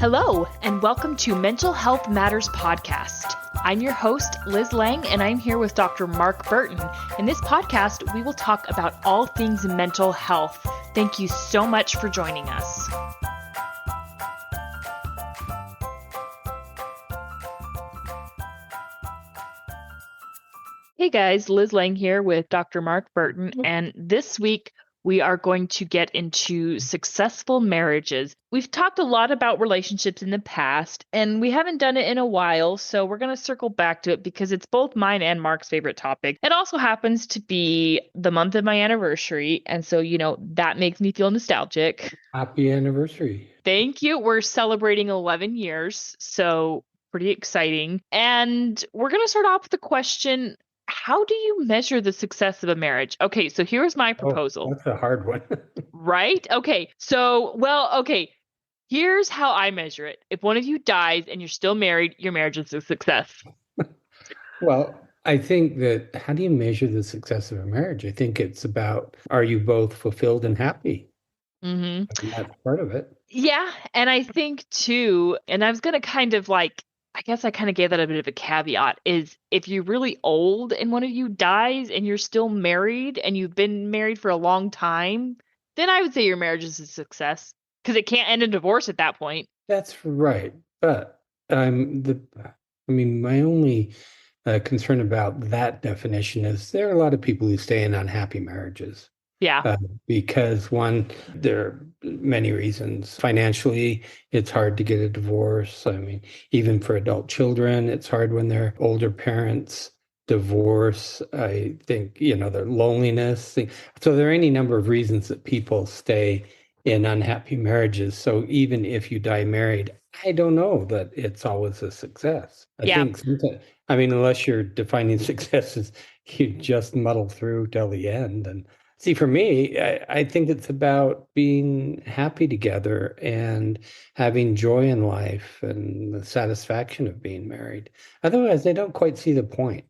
Hello, and welcome to Mental Health Matters podcast. I'm your host, Liz Lang, and I'm here with Dr. Mark Burton. In this podcast, we will talk about all things mental health. Thank you so much for joining us. Hey guys, Liz Lang here with Dr. Mark Burton, and this week we are going to get into successful marriages. We've talked a lot about relationships in the past, and we haven't done it in a while, so we're going to circle back to it because it's both mine and Mark's favorite topic. It also happens to be the month of my anniversary, and so, that makes me feel nostalgic. Happy anniversary. Thank you. We're celebrating 11 years, so pretty exciting. And we're going to start off with the question, how do you measure the success of a marriage? Okay, so here's my proposal. That's a hard one. Right? Okay. Here's how I measure it. If one of you dies and you're still married, your marriage is a success. Well, I think that how do you measure the success of a marriage? I think it's about, are you both fulfilled and happy? Mm-hmm. And that's part of it. Yeah. And I think too, and I was going to I guess I kind of gave that a bit of a caveat, is if you're really old and one of you dies and you're still married and you've been married for a long time, then I would say your marriage is a success because it can't end in divorce at that point. That's right. But my only concern about that definition is there are a lot of people who stay in unhappy marriages. Yeah. Because one, there are many reasons. Financially, it's hard to get a divorce. I mean, even for adult children, it's hard when they're older parents. Divorce, I think, their loneliness. So there are any number of reasons that people stay in unhappy marriages. So even if you die married, I don't know that it's always a success. I think sometimes, unless you're defining success as you just muddle through till the end. And see, for me, I think it's about being happy together and having joy in life and the satisfaction of being married. Otherwise, I don't quite see the point.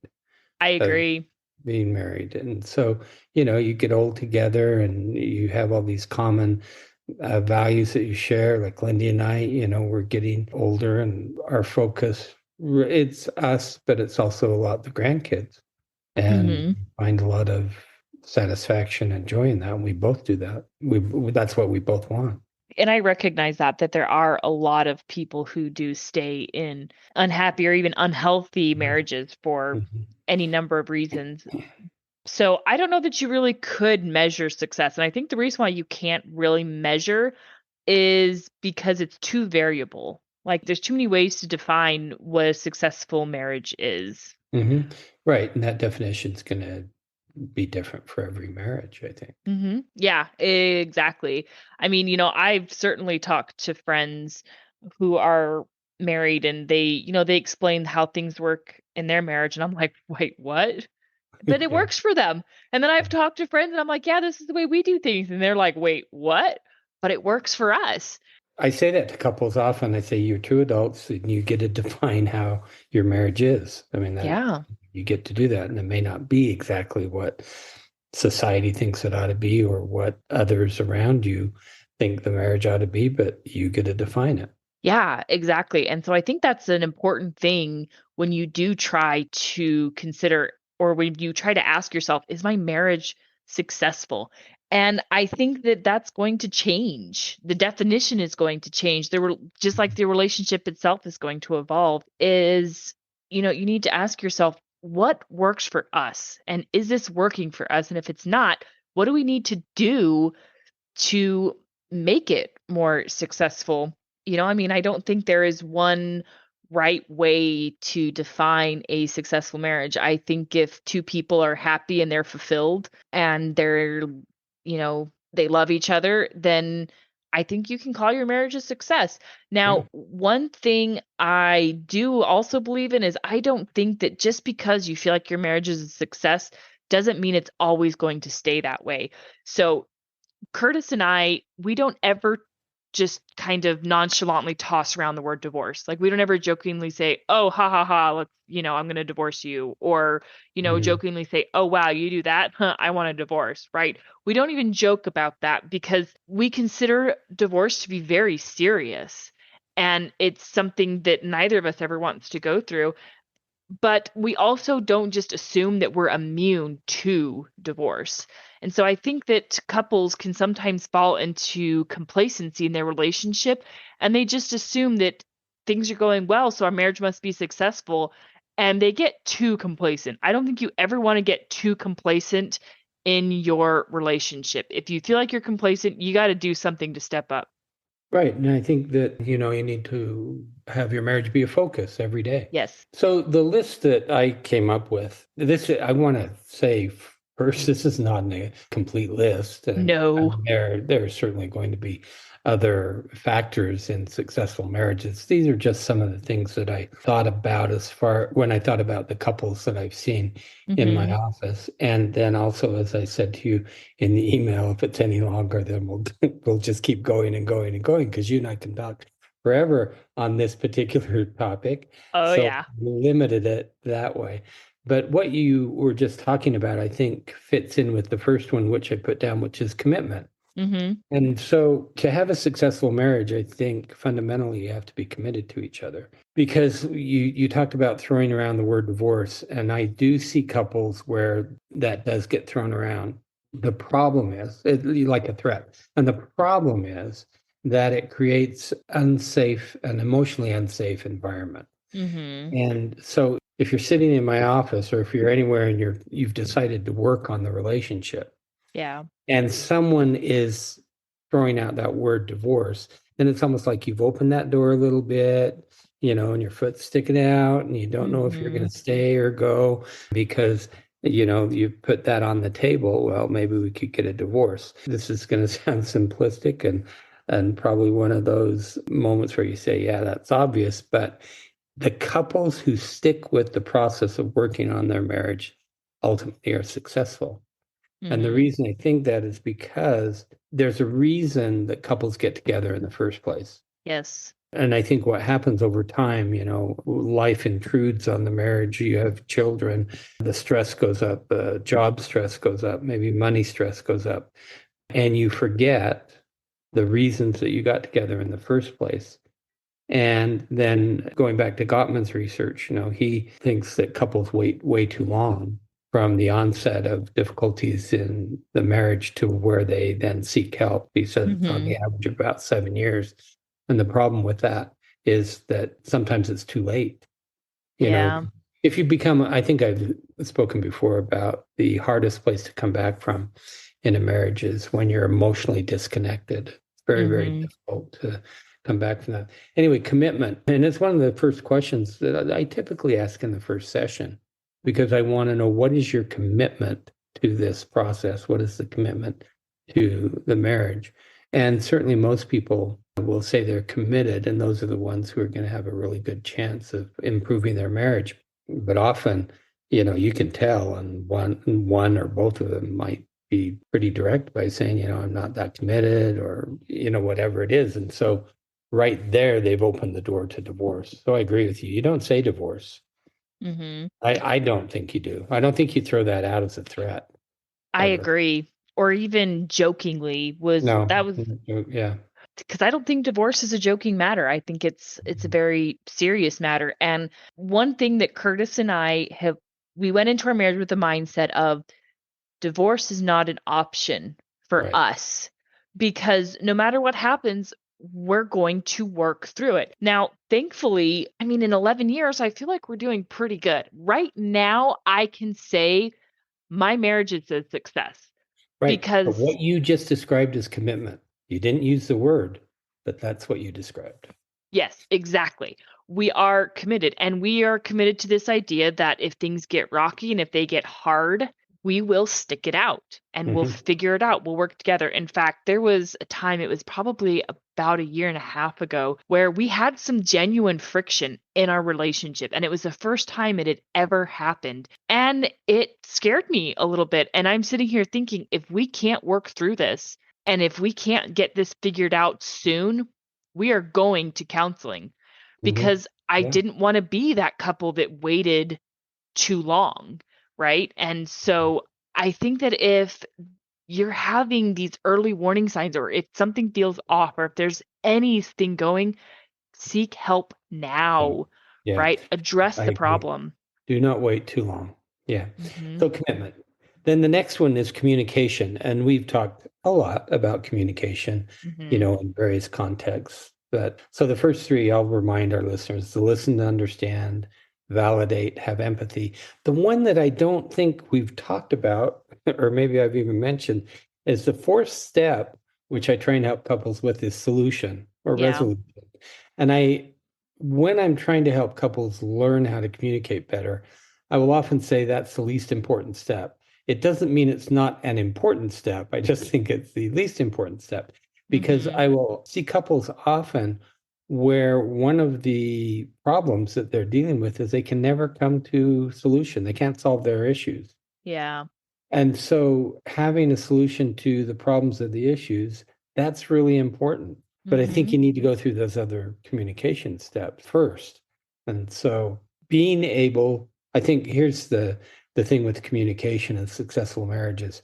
I agree. Being married. And so, you get old together and you have all these common values that you share, like Lindy and I, we're getting older and our focus, it's us, but it's also a lot the grandkids. And find a lot of satisfaction and joy in that. And we both do that. That's what we both want. And I recognize that there are a lot of people who do stay in unhappy or even unhealthy marriages for any number of reasons. So I don't know that you really could measure success. And I think the reason why you can't really measure is because it's too variable. Like there's too many ways to define what a successful marriage is. Mm-hmm. Right. And that definition is going to be different for every marriage, I think. Mm-hmm. Yeah, exactly. I've certainly talked to friends who are married and they explain how things work in their marriage. And I'm like, wait, what? But it works for them. And then I've talked to friends and I'm like, yeah, this is the way we do things. And they're like, wait, what? But it works for us. I say that to couples often. I say, you're two adults and you get to define how your marriage is. You get to do that. And it may not be exactly what society thinks it ought to be or what others around you think the marriage ought to be, but you get to define it. Yeah, exactly. And so I think that's an important thing when you do try to consider, or when you try to ask yourself, is my marriage successful? And I think that that's going to change. The definition is going to change. Just like the relationship itself is going to evolve, you need to ask yourself, what works for us? And is this working for us? And if it's not, what do we need to do to make it more successful? I don't think there is one right way to define a successful marriage. I think if two people are happy and they're fulfilled and they're, they love each other, then I think you can call your marriage a success. Now, one thing I do also believe in is I don't think that just because you feel like your marriage is a success doesn't mean it's always going to stay that way. So Curtis and I, we don't ever just kind of nonchalantly toss around the word divorce. Like we don't ever jokingly say, oh, ha ha ha, let's, I'm going to divorce you. Or, jokingly say, oh, wow, you do that? Huh, I want a divorce, right? We don't even joke about that because we consider divorce to be very serious. And it's something that neither of us ever wants to go through. But we also don't just assume that we're immune to divorce. And so I think that couples can sometimes fall into complacency in their relationship, and they just assume that things are going well, so our marriage must be successful, and they get too complacent. I don't think you ever want to get too complacent in your relationship. If you feel like you're complacent, you got to do something to step up. Right. And I think that, you need to have your marriage be a focus every day. Yes. So the list that I came up with, this I want to say first, this is not a complete list. And No. there are certainly going to be other factors in successful marriages. These are just some of the things that I thought about as far when I thought about the couples that I've seen in my Mhm. office. And then also, as I said to you in the email, if it's any longer, then we'll just keep going and going and going because you and I can talk forever on this particular topic. Oh So yeah. we limited it that way. But what you were just talking about, I think, fits in with the first one, which I put down, which is commitment. Mhm. And so to have a successful marriage, I think fundamentally you have to be committed to each other. Because you talked about throwing around the word divorce, and I do see couples where that does get thrown around. The problem is, like a threat. And the problem is that it creates unsafe and emotionally unsafe environment. Mhm. And so if you're sitting in my office or if you're anywhere and you've decided to work on the relationship, Yeah. and someone is throwing out that word divorce, then it's almost like you've opened that door a little bit, and your foot's sticking out and you don't know if you're going Mhm. to stay or go because, you put that on the table. Well, maybe we could get a divorce. This is going to sound simplistic and probably one of those moments where you say, yeah, that's obvious, but the couples who stick with the process of working on their marriage ultimately are successful. And the Mhm. reason I think that is because there's a reason that couples get together in the first place. Yes. And I think what happens over time, life intrudes on the marriage. You have children, the stress goes up, job stress goes up, maybe money stress goes up, and you forget the reasons that you got together in the first place. And then going back to Gottman's research, he thinks that couples wait way too long from the onset of difficulties in the marriage to where they then seek help. He says it's on the Mhm. average of about 7 years. And the problem with that is that sometimes it's too late. You know, Yeah. if you become, I think I've spoken before about the hardest place to come back from in a marriage is when you're emotionally disconnected. It's very, very Mhm. difficult to come back from that. Anyway, commitment. And it's one of the first questions that I typically ask in the first session because I want to know what is your commitment to this process? What is the commitment to the marriage? And certainly most people will say they're committed, and those are the ones who are going to have a really good chance of improving their marriage. But often, you can tell, and one or both of them might be pretty direct by saying, I'm not that committed, or whatever it is. And so, right there, they've opened the door to divorce. So I agree with you. You don't say divorce. Mhm. I don't think you do. I don't think you throw that out as a threat I ever. agree. Or even jokingly was No. that was Yeah. because I don't think divorce is a joking matter. I think it's a very serious matter. And one thing that Curtis and I have we went into our marriage with the mindset of divorce is not an option for Right. us because no matter what happens, we're going to work through it. Now, thankfully, I mean, in 11 years, I feel like we're doing pretty good. Right now, I can say my marriage is a success Right. But because, what you just described as commitment, you didn't use the word, but that's what you described. yes, exactly. We are committed and we are committed to this idea that if things get rocky and if they get hard, we will stick it out and we'll Hmm. figure it out. We'll work together. In fact, there was a time, it was probably about a year and a half ago, where we had some genuine friction in our relationship. And it was the first time it had ever happened. And it scared me a little bit. And I'm sitting here thinking, if we can't work through this and if we can't get this figured out soon, we are going to counseling Hmm. because I Yeah. didn't want to be that couple that waited too long, right? And so I think that if you're having these early warning signs or if something feels off or if there's anything going, seek help Yeah. now, Yeah, right? Address I the agree. problem. Do not wait too long. Yeah. Hmm. So commitment. Then the next one is communication. And we've talked a lot about communication, Hmm. in various contexts. But so the first three, I'll remind our listeners to listen to understand, validate, have empathy. The one that I don't think we've talked about, or maybe I've even mentioned, is the fourth step, which I try and help couples with, is solution or Yeah. resolution. And when I'm trying to help couples learn how to communicate better, I will often say that's the least important step. It doesn't mean it's not an important step. I just think it's the least important step because Hmm. I will see couples often where one of the problems that they're dealing with is they can never come to solution. They can't solve their issues. Yeah. And so having a solution to the problems of the issues, that's really important. But I think Hmm. you need to go through those other communication steps first. And so being able, I think here's the thing with communication and successful marriages.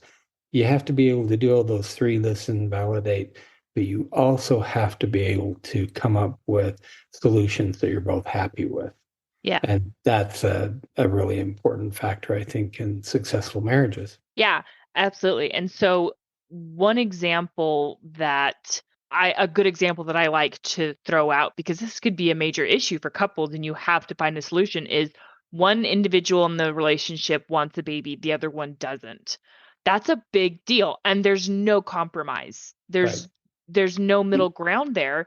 You have to be able to do all those three, listen, validate, but you also have to be able to come up with solutions that you're both happy with. Yeah. And that's a really important factor, I think, in successful marriages. Yeah, absolutely. And so one example that a good example that I like to throw out, because this could be a major issue for couples and you have to find a solution, is one individual in the relationship wants a baby, the other one doesn't. That's a big deal. And there's no compromise. Right. There's no middle ground there.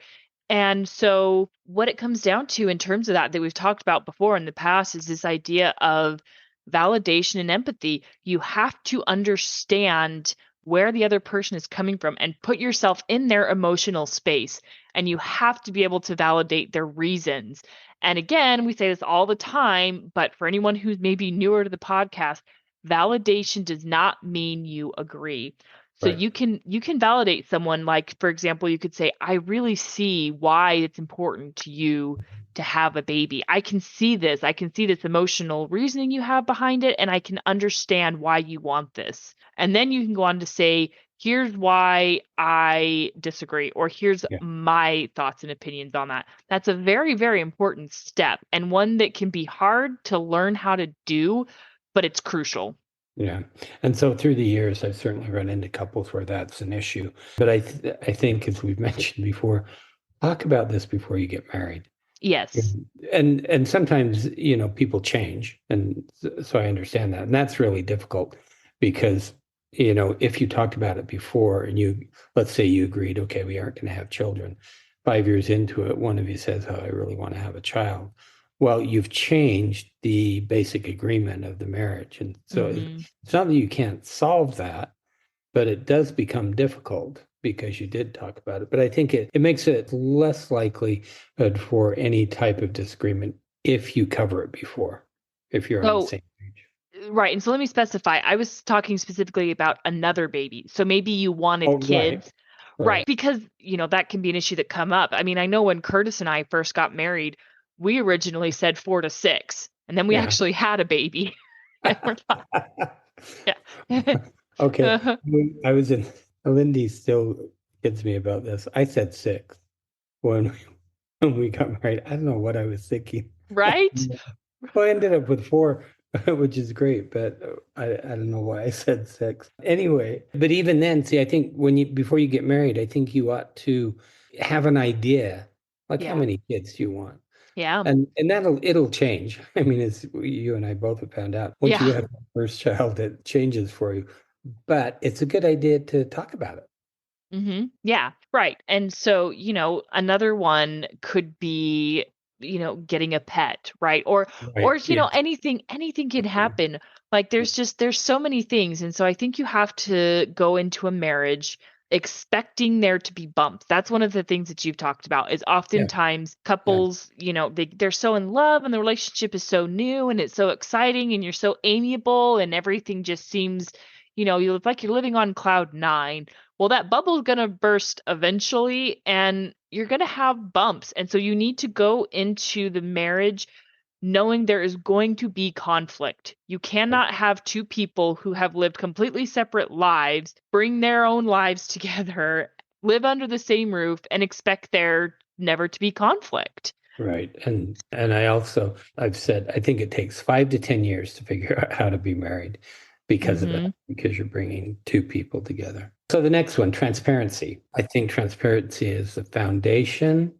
And so what it comes down to in terms of that we've talked about before in the past is this idea of validation and empathy. You have to understand where the other person is coming from and put yourself in their emotional space. And you have to be able to validate their reasons. And again, we say this all the time, but for anyone who's maybe newer to the podcast, validation does not mean you agree. So Right. you can validate someone, like for example, you could say, I really see why it's important to you to have a baby. I can see this. I can see this emotional reasoning you have behind it, and I can understand why you want this. And then you can go on to say, here's why I disagree, or here's Yeah. my thoughts and opinions on that. That's a very, very important step, and one that can be hard to learn how to do, but it's crucial. Yeah. And so through the years, I've certainly run into couples where that's an issue. But I think, as we've mentioned before, talk about this before you get married. Yes. And sometimes, people change. And so I understand that. And that's really difficult because, if you talked about it before and let's say you agreed, okay, we aren't going to have children. 5 years into it, one of you says, oh, I really want to have a child. Well, you've changed the basic agreement of the marriage. And so Hmm. it's not that you can't solve that, but it does become difficult because you did talk about it. But I think it makes it less likely for any type of disagreement if you cover it before, if you're on the So same page. right. And so let me specify. I was talking specifically about another baby. So maybe you Oh, wanted right, kids. Right. right. Because, that can be an issue that come up. I mean, I know when Curtis and I first got married, we originally said 4 to 6, and then we Yeah. actually had a baby. And we're not, yeah. Okay. I was in, Lindy still kids me about this. I said six when when we got married. I don't know what I was thinking. Right? Well, I ended up with four, which is great, but I don't know why I said six. Anyway, but even then, see, I think before you get married, I think you ought to have an idea, like how Yeah. many kids do you want? Yeah. And it'll change. I mean, as you and I both have found out, once you Yeah. have the first child, it changes for you. But it's a good idea to talk about it. Yeah, right. And so, another one could be, getting a pet, right? Or Right. Yeah. anything can happen. Like there's so many things. And so I think you have to go into a marriage expecting there to be bumps. That's one of the things that you've talked about is Yeah. oftentimes Yeah. couples, they're so in love and the relationship is so new and it's so exciting and you're so amiable and everything just seems, you look like you're living on cloud nine. Well, that bubble's going to burst eventually and you're going to have bumps. And so you need to go into the marriage knowing there is going to be conflict. You Right. cannot have two people who have lived completely separate lives bring their own lives together, live under the same roof, and expect there never to be conflict. Right. And I've said I think it takes 5 to 10 years to figure out how to be married because of that, Mm-hmm. because you're bringing two people together. So the next one, transparency. I think transparency is the foundation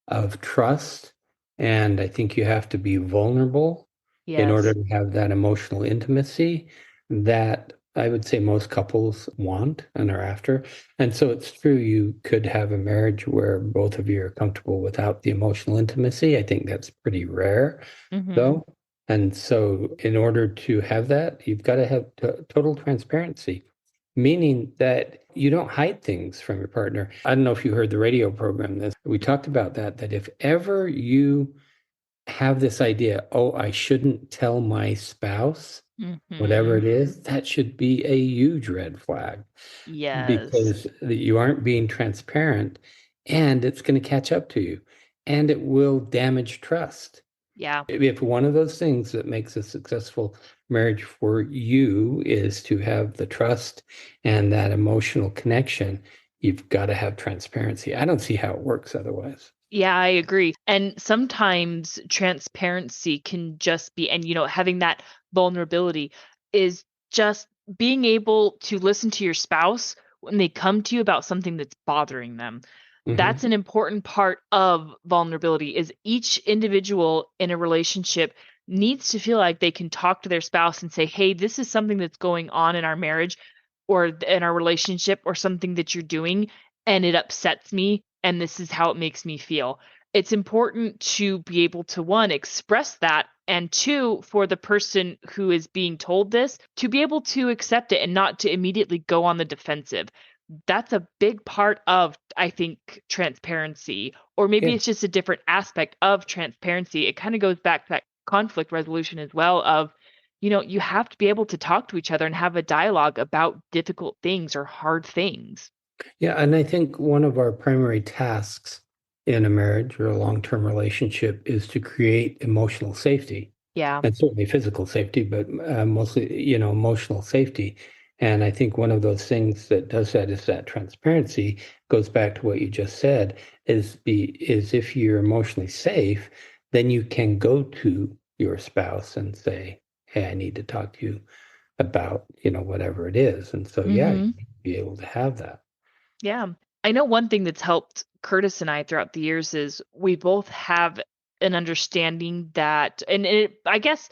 of trust. And I think you have to be vulnerable in order Yes. to have that emotional intimacy that I would say most couples want and are after. And so it's true, you could have a marriage where both of you are comfortable without the emotional intimacy. I think that's pretty rare, Mm-hmm. though. And so, in order to have that, you've got to have total transparency, meaning that you don't hide things from your partner. I don't know if you heard the radio program this. We talked about that, that if ever you have this idea, oh, I shouldn't tell my spouse, whatever Mm-hmm. it is, that should be a huge red flag Yes. because you aren't being transparent and it's going to catch up to you and it will damage trust. Yeah. If one of those things that makes a successful marriage for you is to have the trust and that emotional connection, you've got to have transparency. I don't see how it works otherwise. Yeah, I agree. And sometimes transparency can just be, and having that vulnerability is just being able to listen to your spouse when they come to you about something that's bothering them. That's Hmm. an important part of vulnerability is each individual in a relationship needs to feel like they can talk to their spouse and say, "Hey, this is something that's going on in our marriage or in our relationship or something that you're doing and it upsets me and this is how it makes me feel." It's important to be able to one express that and two for the person who is being told this to be able to accept it and not to immediately go on the defensive. That's a big part of, I think, transparency, or maybe Yeah. it's just a different aspect of transparency. It kind of goes back to that conflict resolution as well of, you have to be able to talk to each other and have a dialogue about difficult things or hard things. Yeah. And I think one of our primary tasks in a marriage or a long-term relationship is to create emotional safety Yeah. and certainly physical safety, but mostly, emotional safety. And I think one of those things that does that is that transparency goes back to what you just said is if you're emotionally safe, then you can go to your spouse and say, hey, I need to talk to you about, whatever it is. And so, yeah, you Mhm. need to be able to have that. Yeah. I know one thing that's helped Curtis and I throughout the years is we both have an understanding that, and I guess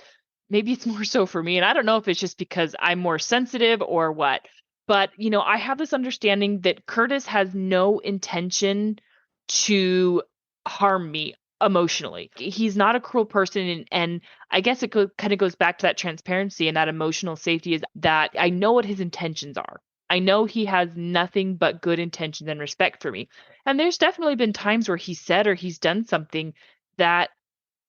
maybe it's more so for me, and I don't know if it's just because I'm more sensitive or what, but I have this understanding that Curtis has no intention to harm me emotionally. He's not a cruel person, and I guess kind of goes back to that transparency and that emotional safety is that I know what his intentions are. I know he has nothing but good intentions and respect for me. And there's definitely been times where he said or he's done something that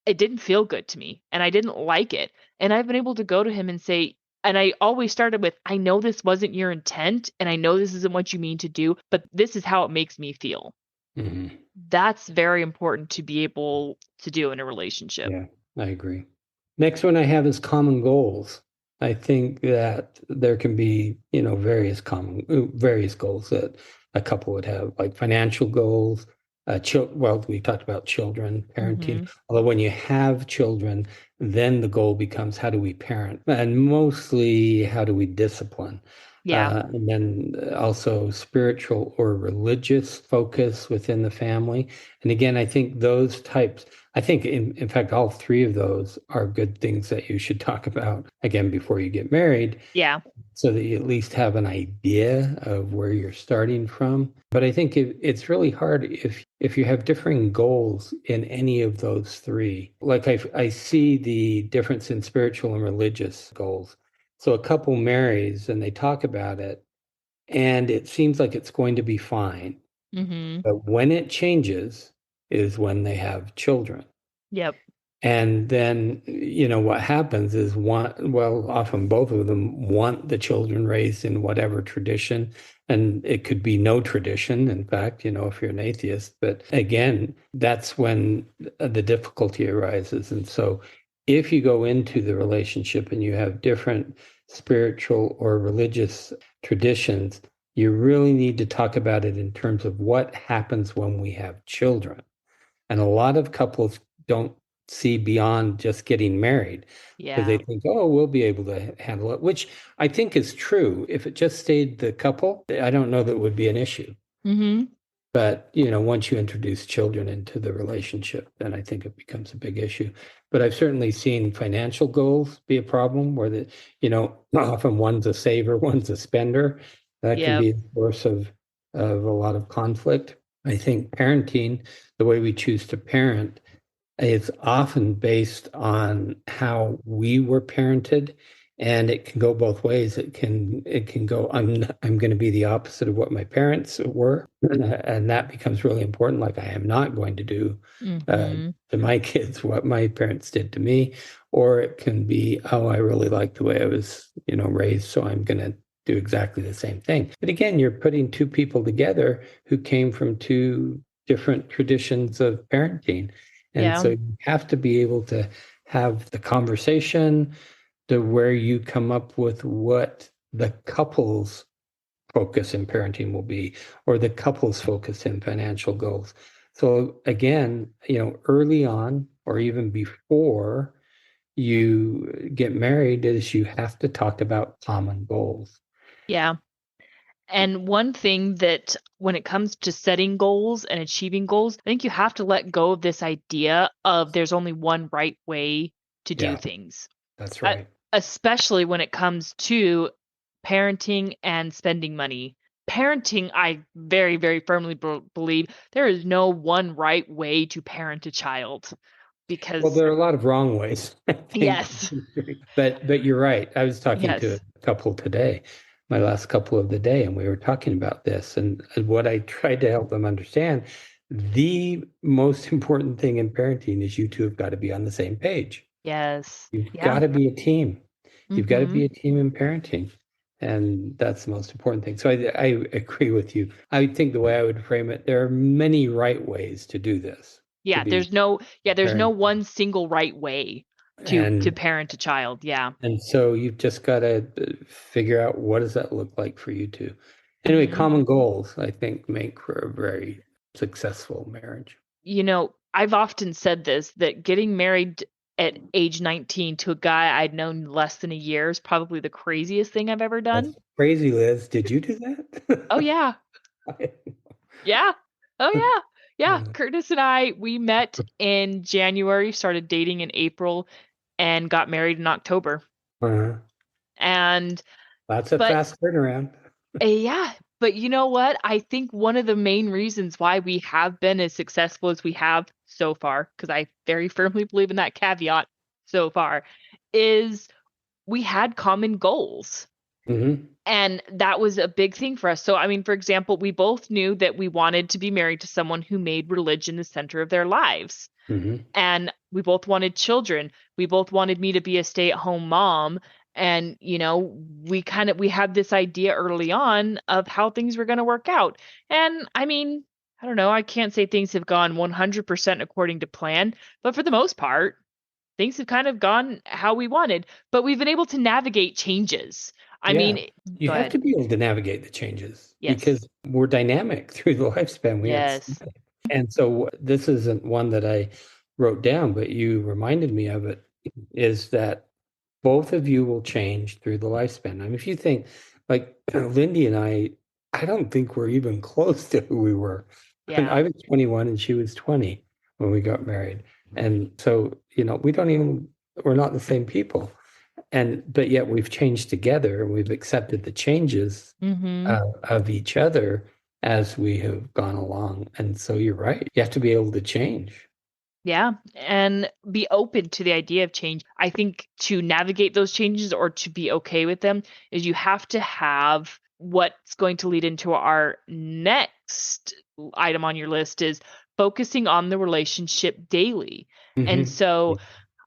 it didn't feel good to me and I didn't like it. And I've been able to go to him and say, and I always started with, I know this wasn't your intent and I know this isn't what you mean to do, but this is how it makes me feel. Mhm. That's very important to be able to do in a relationship. Yeah, I agree. Next one I have is common goals. I think that there can be, various goals that a couple would have, like financial goals. Well, we talked about children, parenting. Mhm. Although when you have children, then the goal becomes how do we parent, and mostly how do we discipline. Yeah. And then also spiritual or religious focus within the family. And again, I think those types. I think, in fact, all three of those are good things that you should talk about again before you get married, Yeah. so that you at least have an idea of where you're starting from. But I think it's really hard if you have differing goals in any of those three. Like I see the difference in spiritual and religious goals. So a couple marries and they talk about it, and it seems like it's going to be fine. Mhm. But when it changes is when they have children. Yep. And then, what happens is often both of them want the children raised in whatever tradition. And it could be no tradition, in fact, if you're an atheist. But again, that's when the difficulty arises. And so if you go into the relationship and you have different spiritual or religious traditions, you really need to talk about it in terms of what happens when we have children. And a lot of couples don't see beyond just getting married because they Yeah. think, oh, we'll be able to handle it, which I think is true. If it just stayed the couple, I don't know that it would be an issue. Mm-hmm. But, once you introduce children into the relationship, then I think it becomes a big issue. But I've certainly seen financial goals be a problem where often one's a saver, one's a spender. That can Yep. be a source of a lot of conflict. I think parenting, the way we choose to parent, is often based on how we were parented, and it can go both ways. It can go, I'm going to be the opposite of what my parents were, and that becomes really important. Like I am not going to do Mm-hmm. to my kids what my parents did to me, or it can be, oh, I really like the way I was, raised, so I'm going to do exactly the same thing. But again, you're putting two people together who came from two different traditions of parenting. And Yeah. so you have to be able to have the conversation to where you come up with what the couple's focus in parenting will be, or the couple's focus in financial goals. So again, early on, or even before you get married, is you have to talk about common goals. Yeah. And one thing that when it comes to setting goals and achieving goals, I think you have to let go of this idea of there's only one right way to do Yeah, things, that's uh, right. especially when it comes to parenting and spending money. Parenting, I very, very firmly believe there is no one right way to parent a child Well, because, there are a lot of wrong ways, I think. yes, But you're right. I was talking to a yes, couple today, my last couple of the day, and we were talking about this. And what I tried to help them understand, the most important thing in parenting is you two have got to be on the same page. yes, You've got yeah, to be a team. You've got to mm-hmm. be a team in parenting. And that's the most important thing. So I agree with you. I think the way I would frame it, there are many right ways to do this, to Yeah, be there's no parent. one single right way to And parent a child. Yeah. And so you've just got to figure out what does that look like for you two. Anyway, Hmm. common goals, I think, make for a very successful marriage. I've often said this that getting married at age 19 to a guy I'd known less than a year is probably the craziest thing I've ever That's done. crazy, Liz. Did you do Oh that? yeah. Yeah. Oh yeah. Yeah, Curtis and I we met in January, started dating in April and got married in October. Uh-huh. And That's a but fast turnaround. Yeah, but you know what? I think one of the main reasons why we have been as successful as we have so far, because I very firmly believe in that caveat so far, is we had common goals. Hmm. And that was a big thing for us. So, I mean, for example, we both knew that we wanted to be married to someone who made religion the center of their lives, Hmm. and we both wanted children. We both wanted me to be a stay-at-home mom. And, we had this idea early on of how things were going to work out. And I mean, I don't know, I can't say things have gone 100% according to plan, but for the most part, things have kind of gone how we wanted. But we've been able to navigate changes. I Yeah. mean, You go have ahead. to be able to navigate the changes Yes. because we're dynamic through the lifespan. We aren't. Yes. And so this isn't one that I wrote down, but you reminded me of it, is that both of you will change through the lifespan. I mean, if you think like Lindy and I don't think we're even close to who we were. When Yeah. I was 21 and she was 20 when we got married. And so, we're not the same people. But yet we've changed together and we've accepted the changes Mhm. of each other as we have gone along. And so you're right. You have to be able to change. Yeah, and be open to the idea of change. I think to navigate those changes or to be okay with them is you have to have what's going to lead into our next item on your list is focusing on the relationship daily. And Hmm. so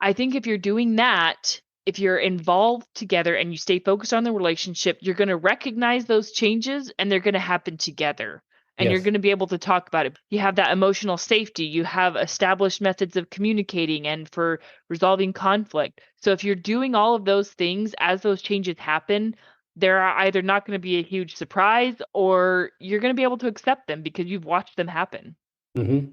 I think if you're doing that, if you're involved together and you stay focused on the relationship, you're going to recognize those changes and they're going to happen together, and you're Yes. going to be able to talk about it. You have that emotional safety. You have established methods of communicating and for resolving conflict. So if you're doing all of those things as those changes happen, they're either not going to be a huge surprise or you're going to be able to accept them because you've watched them happen.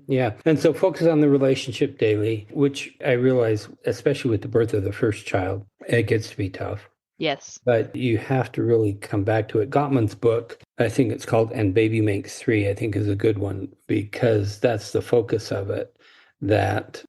Yeah. And so focus on the relationship daily, which I realize, especially with the birth of the first child, it gets to be tough. Yes. But you have to really come back to it. Gottman's book, I think it's called And Baby Makes Three, I think is a good one because that's the focus of it. That,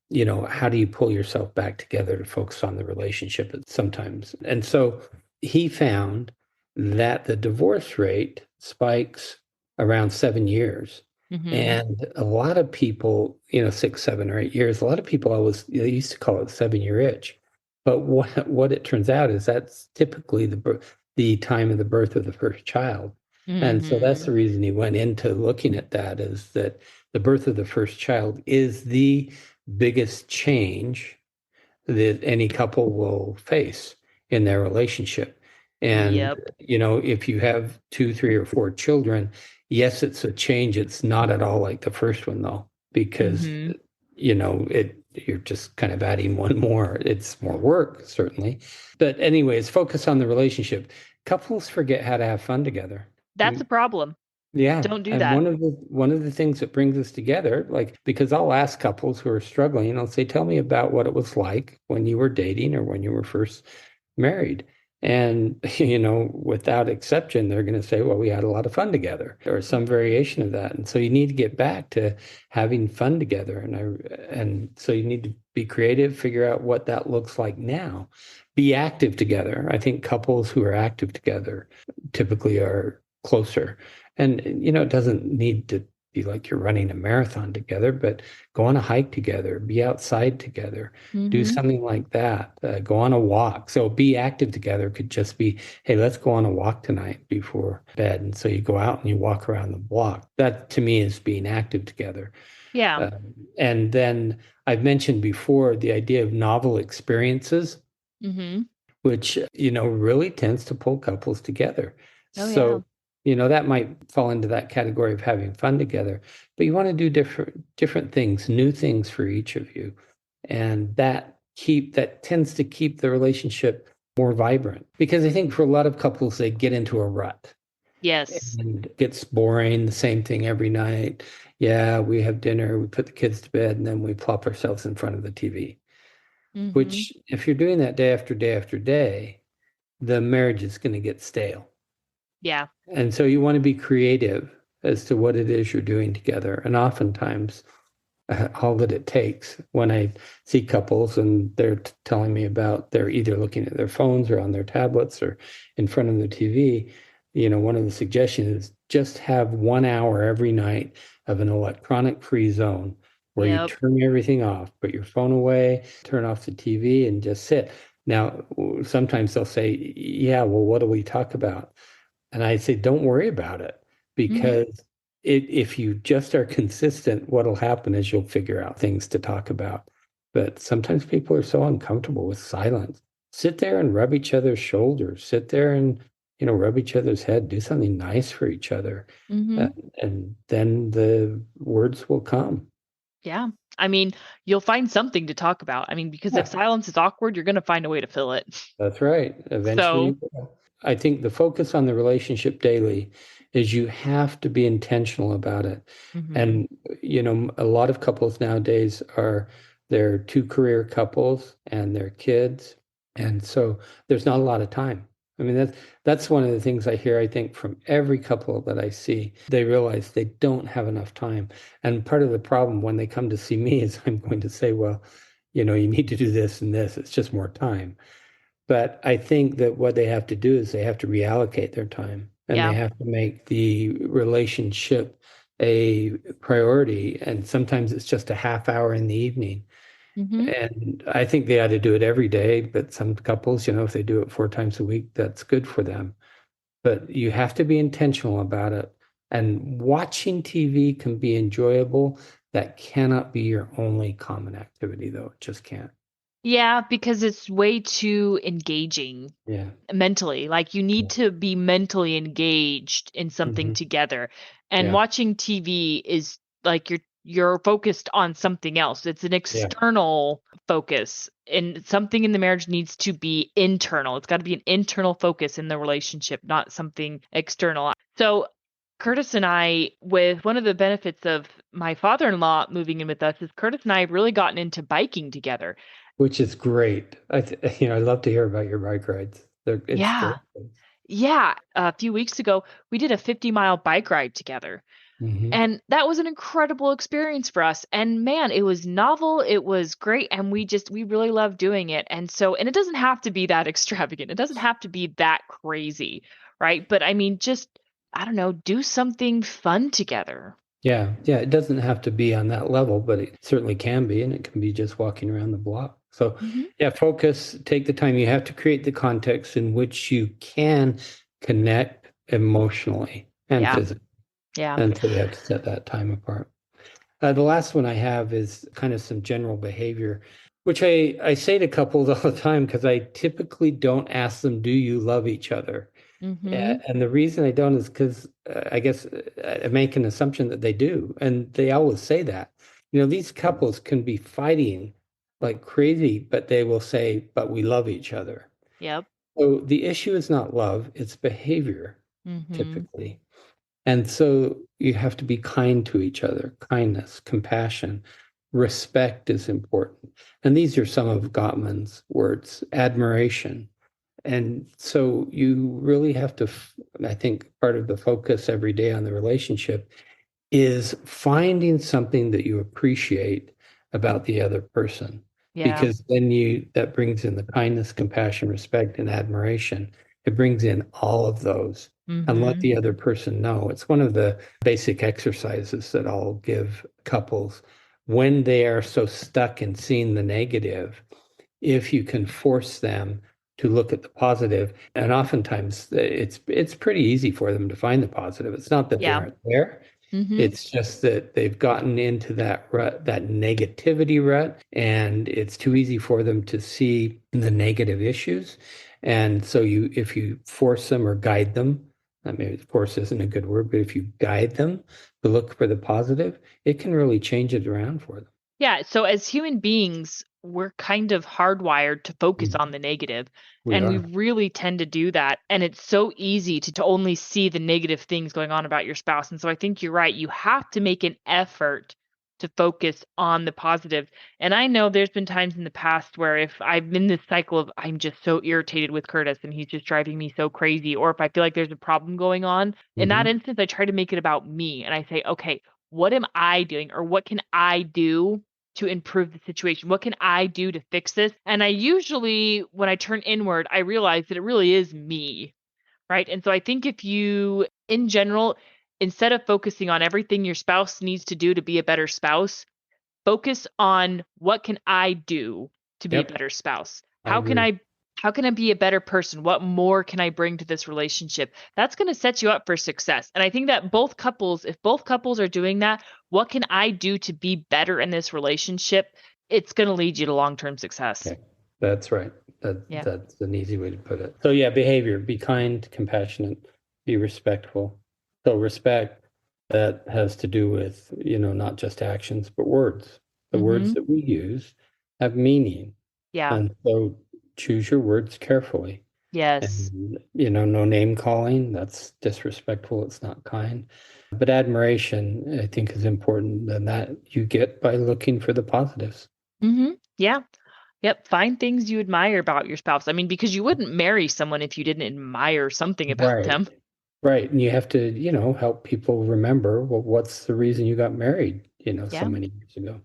how do you pull yourself back together to focus on the relationship sometimes? And so he found that the divorce rate spikes around 7 years. Mm-hmm. And a lot of people, 6, 7, or 8 years, a lot of people they used to call it 7 year itch. But what it turns out is that's typically the time of the birth of the first child. And so that's Mm-hmm. the reason he went into looking at that is that the birth of the first child is the biggest change that any couple will face in their relationship. And, Yep. if you have two, three, or four children, yes, it's a change. It's not at all like the first one, though, because, Mm-hmm. you're just kind of adding one more. It's more work, certainly. But anyways, focus on the relationship. Couples forget how to have fun together. That's a problem. Yeah, Don't do and that. one of the things that brings us together, like because I'll ask couples who are struggling, I'll say, "Tell me about what it was like when you were dating or when you were first married." And without exception, they're going to say, "Well, we had a lot of fun together," or some variation of that. And so you need to get back to having fun together, and so you need to be creative, figure out what that looks like now. Be active together. I think couples who are active together typically are closer. And, it doesn't need to be like you're running a marathon together, but go on a hike together, be outside together, do Mm-hmm. something like that, go on a walk. So be active together could just be, hey, let's go on a walk tonight before bed. And so you go out and you walk around the block. That to me is being active together. Yeah. And then I've mentioned before the idea of novel experiences Mm-hmm. which, really tends to pull couples together. Oh yeah. So, that might fall into that category of having fun together, but you want to do different things, new things for each of you. And that tends to keep the relationship more vibrant because I think for a lot of couples, they get into a rut Yes. and it gets boring, the same thing every night. Yeah, we have dinner, we put the kids to bed, and then we plop ourselves in front of the TV. Mm-hmm. Which, if you're doing that day after day after day, the marriage is going to get stale. Yeah. And so you want to be creative as to what it is you're doing together. And oftentimes, all that it takes when I see couples and they're telling me about they're either looking at their phones or on their tablets or in front of the TV, one of the suggestions is just have 1 hour every night of an electronic free zone where you Yep. turn everything off, put your phone away, turn off the TV, and just sit. Now, sometimes they'll say, yeah, well, what do we talk about? And I say, don't worry about it Mm-hmm. because if you just are consistent, what'll happen is you'll figure out things to talk about. But sometimes people are so uncomfortable with silence. Sit there and rub each other's shoulders. Sit there and, rub each other's head. Do something nice for each other. Mm-hmm. Uh, and then the words will come. Yeah. I mean, you'll find something to talk about. I mean, because if Yeah, silence is awkward, you're going to find a way to fill it. that's right. Eventually, So, you will. I think the focus on the relationship daily is you have to be intentional about it. mm-hmm. And, a lot of couples nowadays they're two career couples and their kids. And so there's not a lot of time. I mean, that's one of the things I hear, I think, from every couple that I see. They realize they don't have enough time. And part of the problem when they come to see me is I'm going to say, well, you need to do this and this. It's just more time. But I think that what they have to do is they have to reallocate their time and they Yeah. have to make the relationship a priority. And sometimes it's just a half hour in the evening. Mm-hmm. And I think they ought to do it every day. But some couples, if they do it 4 times a week, that's good for them. But you have to be intentional about it. And watching TV can be enjoyable. That cannot be your only common activity, though. It just can't. Yeah, because it's way too engaging Yeah. mentally. Like you need Yeah. to be mentally engaged in something Hmm. together. And Yeah. watching TV is like you're focused on something else. It's an Yeah. external focus. And something in the marriage needs to be internal. It's got to be an internal focus in the relationship, not something external. So Curtis and I, with one of the benefits of my father-in-law moving in with us is Curtis and I have really gotten into biking together. Which is great. I love to hear about your bike rides. It's Yeah. great. Yeah. A few weeks ago, we did a 50-mile bike ride together. Hmm. And that was an incredible experience for us. And man, it was novel, it was great, and we really loved doing it. And so, and it doesn't have to be that extravagant. It doesn't have to be that crazy, right? But I mean, just I don't know, do something fun together. Yeah, yeah, it doesn't have to be on that level, but it certainly can be, and it can be just walking around the block. So, Hmm. yeah, focus, take the time. You have to create the context in which you can connect emotionally and Yeah. physically. Yeah. And so you have to set that time apart. The last one I have is kind of some general behavior, which I say to couples all the time because I typically don't ask them, do you love each other? Hmm. And the reason I don't is because I guess I make an assumption that they do. And they always say that. These couples can be fighting like crazy, but they will say, but we love each other. Yep. So the issue is not love, it's behavior, Hmm. typically. And so you have to be kind to each other. Kindness, compassion, respect is important. And these are some of Gottman's words, admiration. And so you really have to, I think part of the focus every day on the relationship is finding something that you appreciate about the other person, Yeah. because then that brings in the kindness, compassion, respect, and admiration. It brings in all of those and let Hmm. the other person know. It's one of the basic exercises that I'll give couples when they are so stuck in seeing the negative. If you can force them to look at the positive, and oftentimes it's pretty easy for them to find the positive. It's not that they Yeah. aren't there. Hmm. It's just that they've gotten into that rut, that negativity rut, and it's too easy for them to see the negative issues. And so if you force them or guide them, maybe force isn't a good word, but if you guide them to look for the positive, it can really change it around for them. Yeah, so as human beings, we're kind of hardwired to focus on Mhm. the negative, We and we are. really tend to do that. And it's so easy to only see the negative things going on about your spouse. And so I think you're right. You have to make an effort to focus on the positive. And I know there's been times in the past where if I'm in this cycle of I'm just so irritated with Curtis and he's just driving me so crazy, or if I feel like there's a problem going on, in that Hmm. instance, I try to make it about me and I say, okay, what am I doing or what can I do to improve the situation? What can I do to fix this? And I usually, when I turn inward, I realize that it really is me, right? And so I think if you, in general, instead of focusing on everything your spouse needs to do to be a better spouse, focus on what can I do to be a Yep, better spouse? I How can agree. I be a better person? What more can I bring to this relationship? That's going to set you up for success. And I think that both couples, if both couples are doing that, what can I do to be better in this relationship? It's going to lead you to long-term success. Okay, that's right. Yeah. That's an easy way to put it. So yeah, behavior, be kind, compassionate, be respectful. So respect, that has to do with, not just actions, but words. The words Mhm. that we use have meaning. Yeah. And so choose your words carefully. Yes. And, no name calling, that's disrespectful, it's not kind. But admiration, I think, is important, and that you get by looking for the positives. Mhm. Yeah. Yep, find things you admire about your spouse. I mean, because you wouldn't marry someone if you didn't admire something about Right. them. Right. And you have to, help people remember, well, what's the reason you got married, so Yeah. many years ago.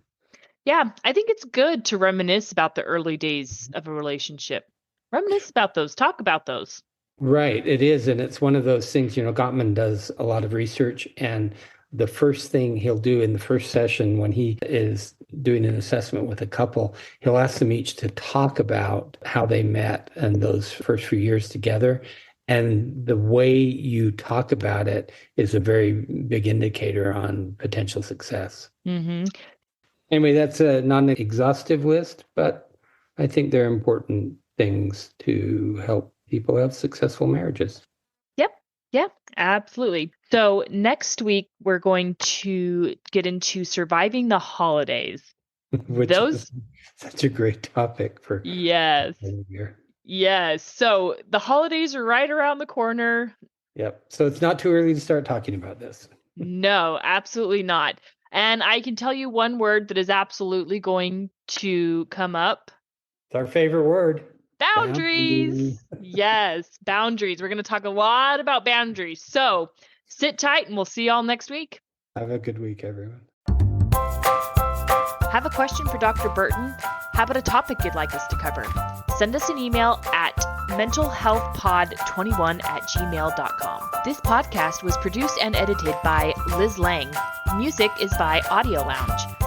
Yeah, I think it's good to reminisce about the early days of a relationship. Reminisce about those, talk about those. Right. It is. And it's one of those things, Gottman does a lot of research. And the first thing he'll do in the first session when he is doing an assessment with a couple, he'll ask them each to talk about how they met and those first few years together. And the way you talk about it is a very big indicator on potential success. Mhm. Anyway, that's a non-exhaustive list, but I think they're important things to help people have successful marriages. Yep. Yep, absolutely. So, next week we're going to get into surviving the holidays. Which is Those such a great topic for yes. New Year. Yes. So, the holidays are right around the corner. Yep. So it's not too early to start talking about this. No, absolutely not. And I can tell you one word that is absolutely going to come up. It's our favorite word. Boundaries. Yes, boundaries. We're going to talk a lot about boundaries. So sit tight and we'll see y'all next week. Have a good week, everyone. Have a question for Dr. Burton? How about a topic you'd like us to cover? Send us an email at mentalhealthpod21@gmail.com. This podcast was produced and edited by Liz Lang. Music is by Audio Lounge.